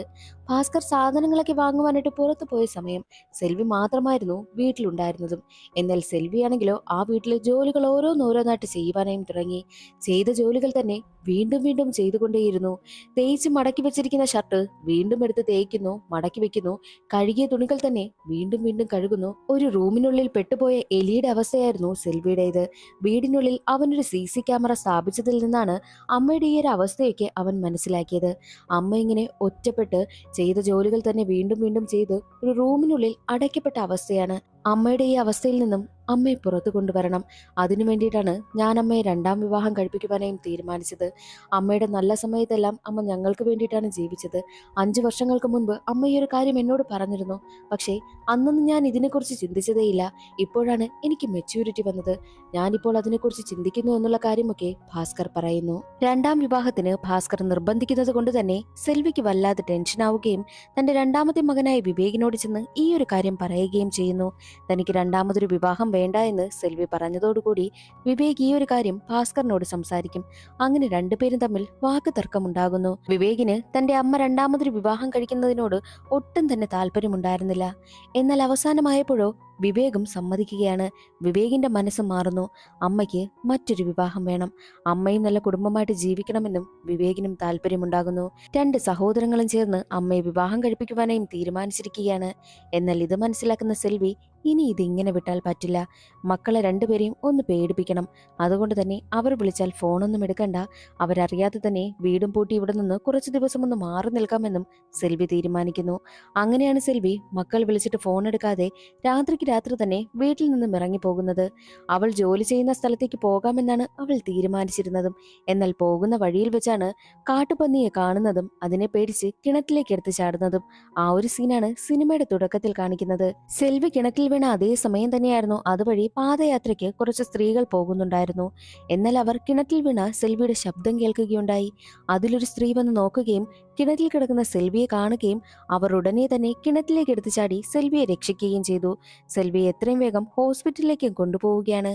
ഭാസ്കർ സാധനങ്ങളൊക്കെ വാങ്ങുവാനായിട്ട് പുറത്തു പോയ സമയം സെൽവി മാത്രമായിരുന്നു വീട്ടിലുണ്ടായിരുന്നതും. എന്നാൽ സെൽവി ആണെങ്കിലോ ആ വീട്ടിലെ ജോലികൾ ഓരോന്നോരോന്നായിട്ട് ചെയ്യുവാനായും തുടങ്ങി. ചെയ്ത ജോലികൾ തന്നെ വീണ്ടും വീണ്ടും ചെയ്തുകൊണ്ടേയിരുന്നു. തേച്ച് മടക്കി വെച്ചിരിക്കുന്ന ഷർട്ട് വീണ്ടും എടുത്ത് തേക്കുന്നു, മടക്കി വെക്കുന്നു. കഴുകിയ തുണികൾ തന്നെ വീണ്ടും വീണ്ടും കഴുകുന്നു. ഒരു റൂമിനുള്ളിൽ പെട്ടുപോയ എലിയുടെ അവസ്ഥയായിരുന്നു സെൽവിയുടേത്. വീടിനുള്ളിൽ അവനൊരു CC ക്യാമറ സ്ഥാപിച്ചതിൽ നിന്നാണ് അമ്മയുടെ ഈ ഒരു അവസ്ഥയൊക്കെ അവൻ മനസ്സിലാക്കിയത്. അമ്മ ഇങ്ങനെ ഒറ്റപ്പെട്ട് ചെയ്ത ജോലികൾ തന്നെ വീണ്ടും വീണ്ടും ചെയ്ത് ഒരു റൂമിനുള്ളിൽ അടയ്ക്കപ്പെട്ട അവസ്ഥയാണ്. അമ്മയുടെ ഈ അവസ്ഥയിൽ നിന്നും അമ്മയെ പുറത്തു കൊണ്ടുവരണം. അതിനു വേണ്ടിയിട്ടാണ് ഞാൻ അമ്മയെ രണ്ടാം വിവാഹം കഴിപ്പിക്കുവാനായും തീരുമാനിച്ചത്. അമ്മയുടെ നല്ല സമയത്തെല്ലാം അമ്മ ഞങ്ങൾക്ക് വേണ്ടിയിട്ടാണ് ജീവിച്ചത്. 5 വർഷങ്ങൾക്ക് മുൻപ് അമ്മ ഈ ഒരു കാര്യം എന്നോട് പറഞ്ഞിരുന്നു. പക്ഷേ അന്നൊന്നും ഞാൻ ഇതിനെക്കുറിച്ച് ചിന്തിച്ചതേയില്ല. ഇപ്പോഴാണ് എനിക്ക് മെച്യൂരിറ്റി വന്നത്. ഞാനിപ്പോൾ അതിനെക്കുറിച്ച് ചിന്തിക്കുന്നു എന്നുള്ള കാര്യമൊക്കെ ഭാസ്കർ പറയുന്നു. രണ്ടാം വിവാഹത്തിന് ഭാസ്കർ നിർബന്ധിക്കുന്നത് കൊണ്ട് തന്നെ സെൽവിക്ക് വല്ലാതെ ടെൻഷനാവുകയും തന്റെ രണ്ടാമത്തെ മകനായ വിവേകിനോട് ചെന്ന് ഈ ഒരു കാര്യം പറയുകയും ചെയ്യുന്നു. തനിക്ക് രണ്ടാമതൊരു വിവാഹം വേണ്ട എന്ന് സെൽവി പറഞ്ഞതോടുകൂടി വിവേക് ഈ ഒരു കാര്യം ഭാസ്കറിനോട് സംസാരിക്കും. അങ്ങനെ രണ്ടുപേരും തമ്മിൽ വാക്ക് തർക്കമുണ്ടാകുന്നു. വിവേകിന് തന്റെ അമ്മ രണ്ടാമതൊരു വിവാഹം കഴിക്കുന്നതിനോട് ഒട്ടും തന്നെ താല്പര്യമുണ്ടായിരുന്നില്ല. എന്നാൽ അവസാനമായപ്പോഴോ വിവേകും സമ്മതിക്കുകയാണ്. വിവേകിന്റെ മനസ്സ് മാറുന്നു. അമ്മയ്ക്ക് മറ്റൊരു വിവാഹം വേണം. അമ്മയും നല്ല കുടുംബമായിട്ട് ജീവിക്കണമെന്നും വിവേകിനും താല്പര്യമുണ്ടാകുന്നു. 2 സഹോദരങ്ങളും ചേർന്ന് അമ്മയെ വിവാഹം കഴിപ്പിക്കുവാനായും തീരുമാനിച്ചിരിക്കുകയാണ്. എന്നാൽ ഇത് മനസ്സിലാക്കുന്ന സെൽവി ഇനി ഇതിങ്ങനെ വിട്ടാൽ പറ്റില്ല. മക്കളെ രണ്ടുപേരെയും ഒന്ന് പേടിപ്പിക്കണം. അതുകൊണ്ട് തന്നെ അവർ വിളിച്ചാൽ ഫോണൊന്നും എടുക്കണ്ട. അവരറിയാതെ തന്നെ വീടും പൂട്ടി ഇവിടെ നിന്ന് കുറച്ചു ദിവസം ഒന്ന് മാറി നിൽക്കാമെന്നും സെൽവി തീരുമാനിക്കുന്നു. അങ്ങനെയാണ് സെൽവി മക്കൾ വിളിച്ചിട്ട് ഫോൺ എടുക്കാതെ രാത്രിക്ക് രാത്രി തന്നെ വീട്ടിൽ നിന്നും ഇറങ്ങിപ്പോകുന്നത്. അവൾ ജോലി ചെയ്യുന്ന സ്ഥലത്തേക്ക് പോകാമെന്നാണ് അവൾ തീരുമാനിച്ചിരുന്നതും. എന്നാൽ പോകുന്ന വഴിയിൽ വെച്ചാണ് കാട്ടുപന്നിയെ കാണുന്നതും അതിനെ പേടിച്ച് കിണറ്റിലേക്ക് എടുത്തു ചാടുന്നതും. ആ ഒരു സീനാണ് സിനിമയുടെ തുടക്കത്തിൽ കാണിക്കുന്നത്. സെൽവി കിണറ്റിൽ വീണ അതേ സമയം തന്നെയായിരുന്നു അതുവഴി പാദയാത്രയ്ക്ക് കുറച്ച് സ്ത്രീകൾ പോകുന്നുണ്ടായിരുന്നു. എന്നാൽ അവർ കിണറ്റിൽ വീണ സെൽവിയുടെ ശബ്ദം കേൾക്കുകയുണ്ടായി. അതിലൊരു സ്ത്രീ വന്ന് നോക്കുകയും കിണറ്റിൽ കിടക്കുന്ന സെൽവിയെ കാണുകയും അവർ ഉടനെ തന്നെ കിണറ്റിലേക്ക് എടുത്തു ചാടി സെൽവിയെ രക്ഷിക്കുകയും ചെയ്തു. സെൽവിയെ എത്രയും വേഗം ഹോസ്പിറ്റലിലേക്ക് കൊണ്ടുപോവുകയാണ്.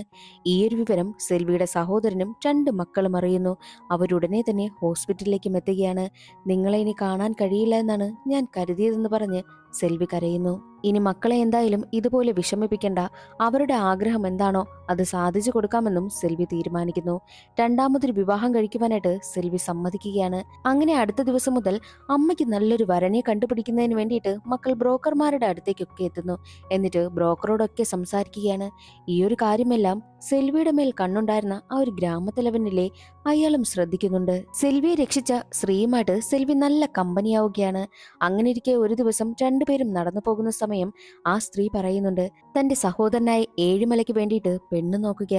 ഈ ഒരു വിവരം സെൽവിയുടെ സഹോദരനും 2 മക്കളും അറിയുന്നു. അവരുടനെ തന്നെ ഹോസ്പിറ്റലിലേക്കും എത്തുകയാണ്. നിങ്ങളെ ഇനി കാണാൻ കഴിയില്ല എന്നാണ് ഞാൻ കരുതിയതെന്ന് പറഞ്ഞ് സെൽവി കരയുന്നു. ഇനി മക്കളെ എന്തായാലും ഇതുപോലെ വിഷമിപ്പിക്കണ്ട. അവരുടെ ആഗ്രഹം എന്താണോ അത് സാധിച്ചു കൊടുക്കാമെന്നും സെൽവി തീരുമാനിക്കുന്നു. രണ്ടാമതൊരു വിവാഹം കഴിക്കുവാനായിട്ട് സെൽവി സമ്മതിക്കുകയാണ്. അങ്ങനെ അടുത്ത ദിവസം മുതൽ അമ്മയ്ക്ക് നല്ലൊരു വരനെ കണ്ടുപിടിക്കുന്നതിന് വേണ്ടിയിട്ട് മക്കൾ ബ്രോക്കർമാരുടെ അടുത്തേക്കൊക്കെ എത്തുന്നു. എന്നിട്ട് ബ്രോക്കറോടൊക്കെ സംസാരിക്കുകയാണ്. ഈ ഒരു കാര്യമെല്ലാം സെൽവിയുടെ മേൽ കണ്ണുണ്ടായിരുന്ന ആ ഒരു ഗ്രാമത്തലവനിലെ അയാളും ശ്രദ്ധിക്കുന്നുണ്ട്. സെൽവിയെ രക്ഷിച്ച ശ്രീയുമായിട്ട് സെൽവി നല്ല കമ്പനിയാവുകയാണ്. അങ്ങനെ ഇരിക്കെ ഒരു ദിവസം രണ്ടുപേരും നടന്നു പോകുന്ന സമയം ആ സ്ത്രീ പറയുന്നുണ്ട്, തന്റെ സഹോദരനായ ഏഴിമലയ്ക്ക് വേണ്ടിയിട്ട് പെണ്ണ് നോക്കുക.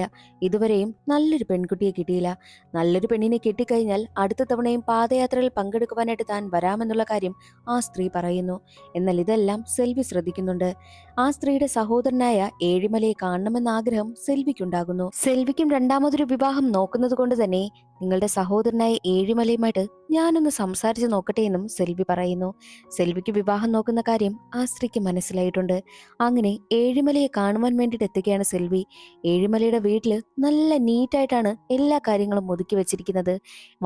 ഇതുവരെയും നല്ലൊരു പെൺകുട്ടിയെ കിട്ടിയില്ല. നല്ലൊരു പെണ്ണിനെ കിട്ടിക്കഴിഞ്ഞാൽ അടുത്ത തവണയും പാദയാത്രയിൽ പങ്കെടുക്കുവാനായിട്ട് താൻ വരാമെന്നുള്ള കാര്യം ആ സ്ത്രീ പറയുന്നു. എന്നാൽ ഇതെല്ലാം സെൽവി ശ്രദ്ധിക്കുന്നുണ്ട്. ആ സ്ത്രീയുടെ സഹോദരനായ ഏഴിമലയെ കാണണമെന്ന ആഗ്രഹം സെൽവിക്കുണ്ടാകുന്നു. സെൽവിക്കും രണ്ടാമതൊരു വിവാഹം നോക്കുന്നത് കൊണ്ട് തന്നെ നിങ്ങളുടെ സഹോദരനായ ഏഴിമലയുമായിട്ട് ഞാനൊന്ന് സംസാരിച്ചു നോക്കട്ടെ എന്നും സെൽവി പറയുന്നു. സെൽവിക്ക് വിവാഹം നോക്കുന്ന കാര്യം ആ സ്ത്രീക്ക് മനസ്സിലായിട്ടുണ്ട്. അങ്ങനെ ഏഴിമലയെ കാണുവാൻ വേണ്ടിയിട്ട് എത്തുകയാണ് സെൽവി. ഏഴിമലയുടെ വീട്ടില് നല്ല നീറ്റായിട്ടാണ് എല്ലാ കാര്യങ്ങളും ഒതുക്കി വെച്ചിരിക്കുന്നത്.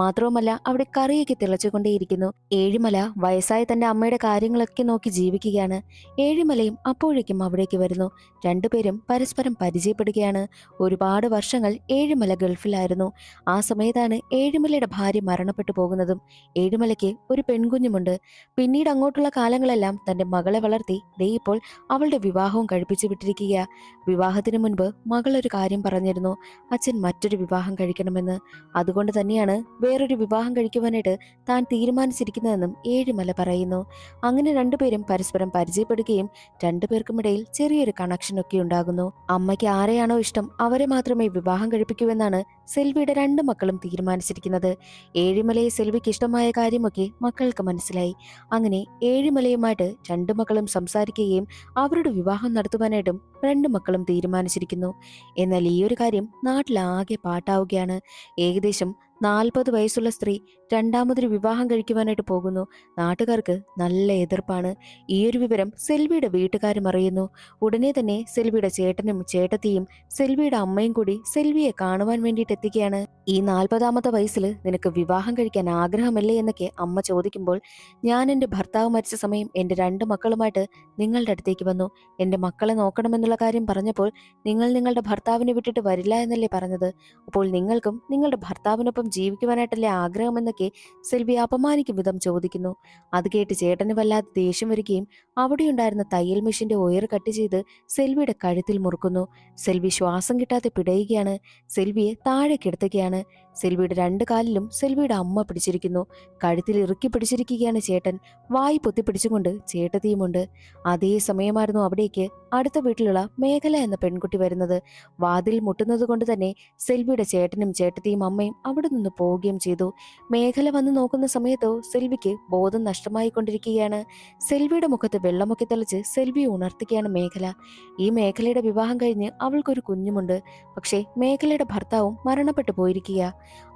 മാത്രവുമല്ല അവിടെ കറിയൊക്കെ തിളച്ചുകൊണ്ടേയിരിക്കുന്നു. ഏഴിമല വയസ്സായ തന്റെ അമ്മയുടെ കാര്യങ്ങളൊക്കെ നോക്കി ജീവിക്കുകയാണ്. ഏഴിമലയും അപ്പോഴേക്കും അവിടേക്ക് വരുന്നു. രണ്ടുപേരും പരസ്പരം പരിചയപ്പെടുകയാണ്. ഒരുപാട് വർഷങ്ങൾ ഏഴിമല ഗൾഫിലായിരുന്നു. ആ സമയത്താണ് ഏഴിമലയുടെ ഭാര്യ മരണപ്പെട്ടു പോകുന്നതും. ഏഴിമലയ്ക്ക് ഒരു പെൺകുഞ്ഞുമുണ്ട്. പിന്നീട് അങ്ങോട്ടുള്ള കാലങ്ങളെല്ലാം തന്റെ മകളെ വളർത്തി ദേ ഇപ്പോൾ അവളുടെ വിവാഹവും കഴിപ്പിച്ചു വിട്ടിരിക്കുക. വിവാഹത്തിന് മുൻപ് മകൾ ഒരു കാര്യം പറഞ്ഞിരുന്നു, അച്ഛൻ മറ്റൊരു വിവാഹം കഴിക്കണമെന്ന്. അതുകൊണ്ട് തന്നെയാണ് വേറൊരു വിവാഹം കഴിക്കുവാനായിട്ട് താൻ തീരുമാനിച്ചിരിക്കുന്നതെന്നും ഏഴിമല പറയുന്നു. അങ്ങനെ രണ്ടുപേരും പരസ്പരം പരിചയപ്പെടുകയും രണ്ടുപേർക്കുമിടയിൽ ചെറിയൊരു കണക്ഷനൊക്കെ ഉണ്ടാകുന്നു. അമ്മയ്ക്ക് ആരെയാണോ ഇഷ്ടം അവരെ മാത്രമേ വിവാഹം കഴിപ്പിക്കൂവെന്നാണ് സെൽവിയുടെ രണ്ട് മക്കളും തീരുമാനിച്ചിരിക്കുന്നത്. ഏഴിമലയെ സെൽവിക്ക് ഇഷ്ടമായ കാര്യമൊക്കെ മക്കൾക്ക് മനസ്സിലായി. അങ്ങനെ ഏഴിമലയുമായിട്ട് രണ്ടു മക്കളും സംസാരിക്കുകയും അവരുടെ വിവാഹം നടത്തുവാനായിട്ടും രണ്ടു മക്കളും തീരുമാനിച്ചിരിക്കുന്നു. എന്നാൽ ഈ ഒരു കാര്യം നാട്ടിലാകെ പാട്ടാവുകയാണ്. ഏകദേശം 40 വയസ്സുള്ള സ്ത്രീ രണ്ടാമതൊരു വിവാഹം കഴിക്കുവാനായിട്ട് പോകുന്നു. നാട്ടുകാർക്ക് നല്ല എതിർപ്പാണ്. ഈ ഒരു വിവരം സെൽവിയുടെ വീട്ടുകാരും അറിയുന്നു. ഉടനെ തന്നെ സെൽവിയുടെ ചേട്ടനും ചേട്ടത്തിയും സെൽവിയുടെ അമ്മയും കൂടി സെൽവിയെ കാണുവാൻ വേണ്ടിയിട്ട് എത്തിക്കുകയാണ്. ഈ 40-ാമത്തെ വയസ്സിൽ നിനക്ക് വിവാഹം കഴിക്കാൻ ആഗ്രഹമല്ലേ എന്നൊക്കെ അമ്മ ചോദിക്കുമ്പോൾ, ഞാൻ എൻ്റെ ഭർത്താവ് മരിച്ച സമയം എൻ്റെ രണ്ട് മക്കളുമായിട്ട് നിങ്ങളുടെ അടുത്തേക്ക് വന്നു. എൻ്റെ മക്കളെ നോക്കണമെന്നുള്ള കാര്യം പറഞ്ഞപ്പോൾ നിങ്ങൾ നിങ്ങളുടെ ഭർത്താവിനെ വിട്ടിട്ട് വരില്ല എന്നല്ലേ പറഞ്ഞത്? അപ്പോൾ നിങ്ങൾക്കും നിങ്ങളുടെ ഭർത്താവിനൊപ്പം ജീവിക്കുവാനായിട്ടല്ലേ ആഗ്രഹമെന്നൊക്കെ സെൽവി അപമാനിക്കും വിധം ചോദിക്കുന്നു. അത് കേട്ട് ചേട്ടന് വല്ലാതെ ദേഷ്യം വരികയും അവിടെയുണ്ടായിരുന്ന തയ്യൽ മെഷീന്റെ ഒയർ കട്ട് ചെയ്ത് സെൽവിയുടെ കഴുത്തിൽ മുറുക്കുന്നു. സെൽവി ശ്വാസം കിട്ടാതെ പിടയുകയാണ്. സെൽവിയെ താഴെ കിടത്തുകയാണ്. സെൽവിയുടെ രണ്ട് കാലിലും സെൽവിയുടെ അമ്മ പിടിച്ചിരിക്കുന്നു. കഴുത്തിൽ ഇറുക്കി പിടിച്ചിരിക്കുകയാണ് ചേട്ടൻ. വായി പൊത്തിപ്പിടിച്ചുകൊണ്ട് ചേട്ടത്തിയുമുണ്ട്. അതേ സമയമായിരുന്നു അവിടേക്ക് അടുത്ത വീട്ടിലുള്ള മേഖല എന്ന പെൺകുട്ടി വരുന്നത്. വാതിൽ മുട്ടുന്നത് കൊണ്ട് തന്നെ സെൽവിയുടെ ചേട്ടനും ചേട്ടത്തിയും അമ്മയും അവിടെ നിന്ന് പോവുകയും ചെയ്തു. മേഖല വന്ന് നോക്കുന്ന സമയത്തോ സെൽവിക്ക് ബോധം നഷ്ടമായിക്കൊണ്ടിരിക്കുകയാണ്. സെൽവിയുടെ മുഖത്ത് വെള്ളമൊക്കെ തെളിച്ച് സെൽവിയെ ഉണർത്തുകയാണ് മേഖല. ഈ മേഖലയുടെ വിവാഹം കഴിഞ്ഞ് അവൾക്കൊരു കുഞ്ഞുമുണ്ട്. പക്ഷേ മേഖലയുടെ ഭർത്താവും മരണപ്പെട്ടു പോയിരിക്കുക.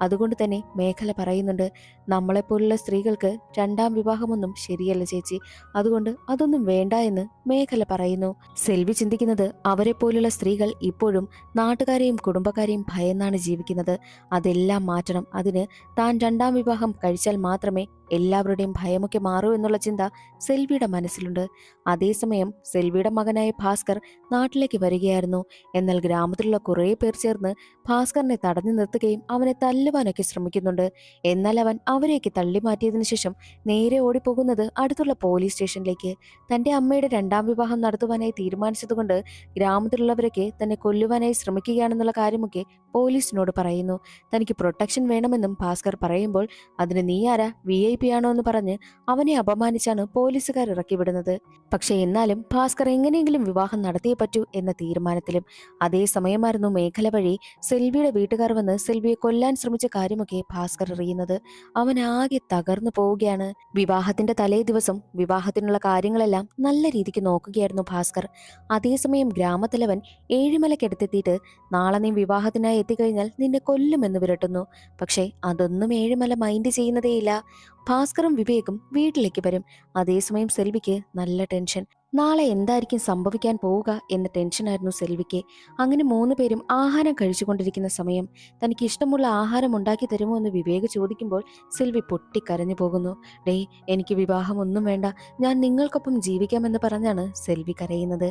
അതുകൊണ്ട് തന്നെ മേഖല പറയുന്നുണ്ട്, നമ്മളെപ്പോലുള്ള സ്ത്രീകൾക്ക് രണ്ടാം വിവാഹമൊന്നും ശരിയല്ല ചേച്ചി, അതുകൊണ്ട് അതൊന്നും വേണ്ട എന്ന് മേഖല പറയുന്നു. സെൽവി ചിന്തിക്കുന്നത്, അവരെ പോലുള്ള സ്ത്രീകൾ ഇപ്പോഴും നാട്ടുകാരെയും കുടുംബക്കാരെയും ഭയന്നാണ് ജീവിക്കുന്നത്. അതെല്ലാം മാറ്റണം. അതിന് താൻ രണ്ടാം വിവാഹം കഴിച്ചാൽ മാത്രമേ എല്ലാവരുടെയും ഭയമൊക്കെ മാറൂ എന്നുള്ള ചിന്ത സെൽവിയുടെ മനസ്സിലുണ്ട്. അതേസമയം സെൽവിയുടെ മകനായ ഭാസ്കർ നാട്ടിലേക്ക് വരികയായിരുന്നു. എന്നാൽ ഗ്രാമത്തിലുള്ള കുറേ പേർ ചേർന്ന് ഭാസ്കറിനെ തടഞ്ഞു നിർത്തുകയും അവനെ തല്ലുവാനൊക്കെ ശ്രമിക്കുന്നുണ്ട്. എന്നാൽ അവൻ അവരെയൊക്കെ തള്ളി മാറ്റിയതിനു ശേഷം നേരെ ഓടിപ്പോകുന്നത് അടുത്തുള്ള പോലീസ് സ്റ്റേഷനിലേക്ക്. തന്റെ അമ്മയുടെ രണ്ടാം വിവാഹം നടത്തുവാനായി തീരുമാനിച്ചതുകൊണ്ട് ഗ്രാമത്തിലുള്ളവരൊക്കെ തന്നെ കൊല്ലുവാനായി ശ്രമിക്കുകയാണെന്നുള്ള കാര്യമൊക്കെ പോലീസിനോട് പറയുന്നു. തനിക്ക് പ്രൊട്ടക്ഷൻ വേണമെന്നും ഭാസ്കർ പറയുമ്പോൾ, അതിന് നീ ആരാ, VIP ആണോ എന്ന് പറഞ്ഞ് അവനെ അപമാനിച്ചാണ് പോലീസുകാർ ഇറക്കിവിടുന്നത്. പക്ഷെ എന്നാലും ഭാസ്കർ എങ്ങനെയെങ്കിലും വിവാഹം നടത്തിയേ പറ്റൂ എന്ന തീരുമാനത്തിലും. അതേസമയമായിരുന്നു മേഖല വഴി സെൽവിയുടെ വീട്ടുകാർ വന്ന് സെൽവിയെ കൊല്ലാൻ ശ്രമിച്ച കാര്യമൊക്കെ ഭാസ്കർ അറിയുന്നത്. അവൻ ആകെ തകർന്നു പോവുകയാണ്. വിവാഹത്തിന്റെ തലേ ദിവസം വിവാഹത്തിനുള്ള കാര്യങ്ങളെല്ലാം നല്ല രീതിക്ക് നോക്കുകയായിരുന്നു ഭാസ്കർ. അതേസമയം ഗ്രാമത്തലവൻ ഏഴിമലക്കടുത്തെത്തിയിട്ട്, നാളെ നീ വിവാഹത്തിനായി എത്തിക്കഴിഞ്ഞാൽ നിന്നെ കൊല്ലുമെന്ന് വിരട്ടുന്നു. പക്ഷേ അതൊന്നും ഏഴിമല മൈൻഡ് ചെയ്യുന്നതേയില്ല. ഭാസ്കറും വിവേകും വീട്ടിലേക്ക് വരും. അതേസമയം സെൽവിക്ക് നല്ല ടെൻഷൻ. നാളെ എന്തായിരിക്കും സംഭവിക്കാൻ പോവുക എന്ന ടെൻഷനായിരുന്നു സെൽവിക്ക്. അങ്ങനെ 3 പേരും ആഹാരം കഴിച്ചുകൊണ്ടിരിക്കുന്ന സമയം തനിക്ക് ഇഷ്ടമുള്ള ആഹാരം ഉണ്ടാക്കി തരുമോ എന്ന് വിവേക് ചോദിക്കുമ്പോൾ സെൽവി പൊട്ടിക്കരഞ്ഞു പോകുന്നു. ഡേയ്, എനിക്ക് വിവാഹം ഒന്നും വേണ്ട, ഞാൻ നിങ്ങൾക്കൊപ്പം ജീവിക്കാമെന്ന് പറഞ്ഞാണ് സെൽവി കരയുന്നത്.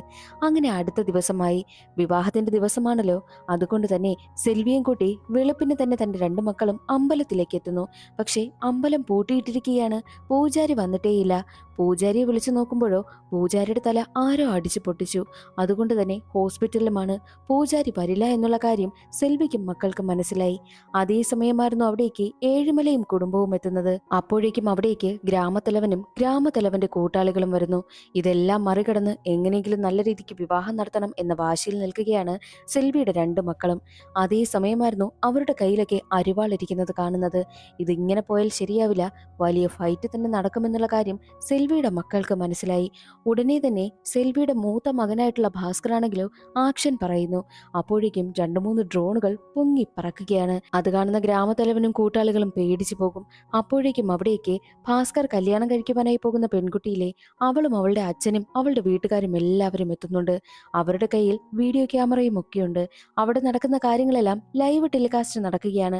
അങ്ങനെ അടുത്ത ദിവസമായി. വിവാഹത്തിന്റെ ദിവസമാണല്ലോ. അതുകൊണ്ട് തന്നെ സെൽവിയും കൂട്ടി വെളുപ്പിന് തന്നെ തന്റെ 2 മക്കളും അമ്പലത്തിലേക്ക് എത്തുന്നു. പക്ഷേ അമ്പലം പൂട്ടിയിട്ടിരിക്കുകയാണ്. പൂജാരി വന്നിട്ടേയില്ല. പൂജാരിയെ വിളിച്ചു നോക്കുമ്പോഴോ പൂജാരിയുടെ തല ആരോ അടിച്ചു പൊട്ടിച്ചു. അതുകൊണ്ട് തന്നെ ഹോസ്പിറ്റലിലുമാണ്. പൂജാരി വരില്ല എന്നുള്ള കാര്യം സെൽവിക്കും മക്കൾക്കും മനസ്സിലായി. അതേസമയമായിരുന്നു അവിടേക്ക് ഏഴുമലയും കുടുംബവും എത്തുന്നത്. അപ്പോഴേക്കും അവിടേക്ക് ഗ്രാമത്തലവനും ഗ്രാമത്തലവന്റെ കൂട്ടാളികളും വരുന്നു. ഇതെല്ലാം മറികടന്ന് എങ്ങനെയെങ്കിലും നല്ല രീതിക്ക് വിവാഹം നടത്തണം എന്ന വാശിയിൽ നിൽക്കുകയാണ് സെൽവിയുടെ രണ്ട് മക്കളും. അതേസമയമായിരുന്നു അവരുടെ കയ്യിലൊക്കെ അരിവാളിരിക്കുന്നത് കാണുന്നത്. ഇതിങ്ങനെ പോയാൽ ശരിയാവില്ല, വലിയ ഫൈറ്റ് തന്നെ നടക്കുമെന്നുള്ള കാര്യം സെൽവിയുടെ മക്കൾക്ക് മനസ്സിലായി. ഉടനെ തന്നെ സെൽവിയുടെ മൂത്ത മകനായിട്ടുള്ള ഭാസ്കറാണെങ്കിലോ ആക്ഷൻ പറയുന്നു. അപ്പോഴേക്കും 2-3 ഡ്രോണുകൾ പൊങ്ങി പറക്കുകയാണ്. അത് കാണുന്ന ഗ്രാമത്തലവനും കൂട്ടാളികളും പേടിച്ചു പോകും. അപ്പോഴേക്കും അവിടേക്ക് ഭാസ്കർ കല്യാണം കഴിക്കുവാനായി പോകുന്ന പെൺകുട്ടിയിലെ അവളും അവളുടെ അച്ഛനും അവളുടെ വീട്ടുകാരും എല്ലാവരും എത്തുന്നുണ്ട്. അവരുടെ കയ്യിൽ വീഡിയോ ക്യാമറയും ഒക്കെയുണ്ട്. അവിടെ നടക്കുന്ന കാര്യങ്ങളെല്ലാം ലൈവ് ടെലികാസ്റ്റ് നടക്കുകയാണ്.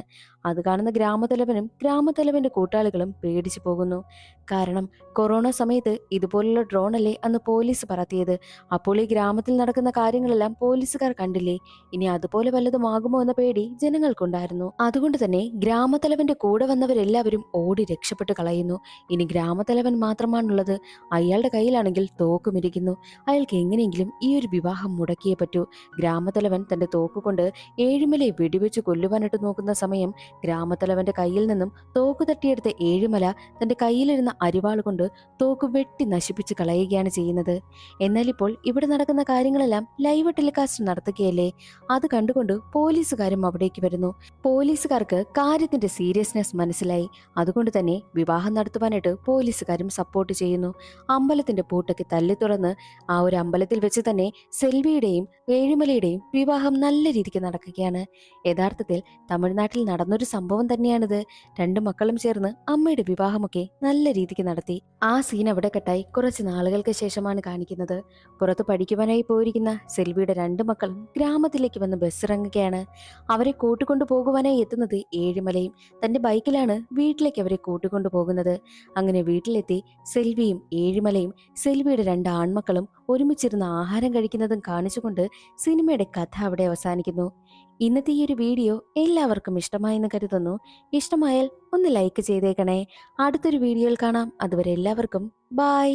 അത് കാണുന്ന ഗ്രാമത്തലവനും ഗ്രാമത്തലവന്റെ കൂട്ടാളികളും പേടിച്ചു പോകുന്നു. കാരണം കൊറോണ സമയത്ത് ഇതുപോലുള്ള ഡ്രോണല്ലേ അന്ന് പോലീസ് പറത്തിയത്. അപ്പോൾ ഈ ഗ്രാമത്തിൽ നടക്കുന്ന കാര്യങ്ങളെല്ലാം പോലീസുകാർ കണ്ടില്ലേ? ഇനി അതുപോലെ വല്ലതും ആകുമോ എന്ന പേടി ജനങ്ങൾക്കുണ്ടായിരുന്നു. അതുകൊണ്ട് തന്നെ ഗ്രാമത്തലവന്റെ കൂടെ വന്നവരെല്ലാവരും ഓടി രക്ഷപ്പെട്ട് കളയുന്നു. ഇനി ഗ്രാമത്തലവൻ മാത്രമാണുള്ളത്. അയാളുടെ കയ്യിലാണെങ്കിൽ തോക്കുമിരിക്കുന്നു. അയാൾക്ക് എങ്ങനെയെങ്കിലും ഈ ഒരു വിവാഹം മുടക്കിയേ പറ്റൂ. ഗ്രാമത്തലവൻ തന്റെ തോക്കുകൊണ്ട് ഏഴുമലയെ വെടിവെച്ച് കൊല്ലുവാനിട്ട് നോക്കുന്ന സമയം ഗ്രാമത്തലവന്റെ കയ്യിൽ നിന്നും തോക്ക് തട്ടിയെടുത്ത ഏഴുമല തന്റെ കയ്യിലിരുന്ന അരിവാൾ കൊണ്ട് തോക്ക് വെട്ടി നശിപ്പിച്ച് കളയുകയാണ് ചെയ്യുന്നത്. എന്നാൽ ഇപ്പോൾ ഇവിടെ നടക്കുന്ന കാര്യങ്ങളെല്ലാം ലൈവ് ടെലികാസ്റ്റ് നടത്തുകയല്ലേ. അത് കണ്ടുകൊണ്ട് പോലീസുകാരും അവിടേക്ക് വരുന്നു. പോലീസുകാർക്ക് കാര്യത്തിന്റെ സീരിയസ്നെസ് മനസ്സിലായി. അതുകൊണ്ട് തന്നെ വിവാഹം നടത്തുവാനായിട്ട് പോലീസുകാരും സപ്പോർട്ട് ചെയ്യുന്നു. അമ്പലത്തിന്റെ പൂട്ടൊക്കെ തല്ലി തുറന്ന് ആ ഒരു അമ്പലത്തിൽ വെച്ച് തന്നെ സെൽവിയുടെയും ഏഴുമലയുടെയും വിവാഹം നല്ല രീതിക്ക് നടക്കുകയാണ്. യഥാർത്ഥത്തിൽ തമിഴ്നാട്ടിൽ നടന്നൊരു സംഭവം തന്നെയാണിത്. രണ്ട് മക്കളും ചേർന്ന് അമ്മയുടെ വിവാഹമൊക്കെ നല്ല രീതിക്ക് നടത്തി. ആ സീൻ അവിടെ കട്ടായി കുറച്ച് നാളുകൾക്ക് ശേഷമാണ് കാണിക്കുന്നത്. പുറത്ത് പഠിക്കുവാനായി പോയിരിക്കുന്ന സെൽവിയുടെ രണ്ട് മക്കളും ഗ്രാമത്തിലേക്ക് വന്ന് ബസ് ഇറങ്ങുകയാണ്. അവരെ കൂട്ടിക്കൊണ്ടു പോകുവാനായി എത്തുന്നത് ഏഴുമലയും തന്റെ ബൈക്കിലാണ് വീട്ടിലേക്ക് അവരെ കൂട്ടിക്കൊണ്ടു പോകുന്നത്. അങ്ങനെ വീട്ടിലെത്തി സെൽവിയും ഏഴുമലയും സെൽവിയുടെ രണ്ട് ആൺമക്കളും ഒരുമിച്ചിരുന്ന് ആഹാരം കഴിക്കുന്നതും കാണിച്ചുകൊണ്ട് സിനിമയുടെ കഥ അവിടെ അവസാനിക്കുന്നു. ഇന്നത്തെ ഈ ഒരു വീഡിയോ എല്ലാവർക്കും ഇഷ്ടമായെന്ന് കരുതുന്നു. ഇഷ്ടമായാൽ ഒന്ന് ലൈക്ക് ചെയ്തേക്കണേ. അടുത്തൊരു വീഡിയോയിൽ കാണാം. അതുവരെ എല്ലാവർക്കും ബൈ.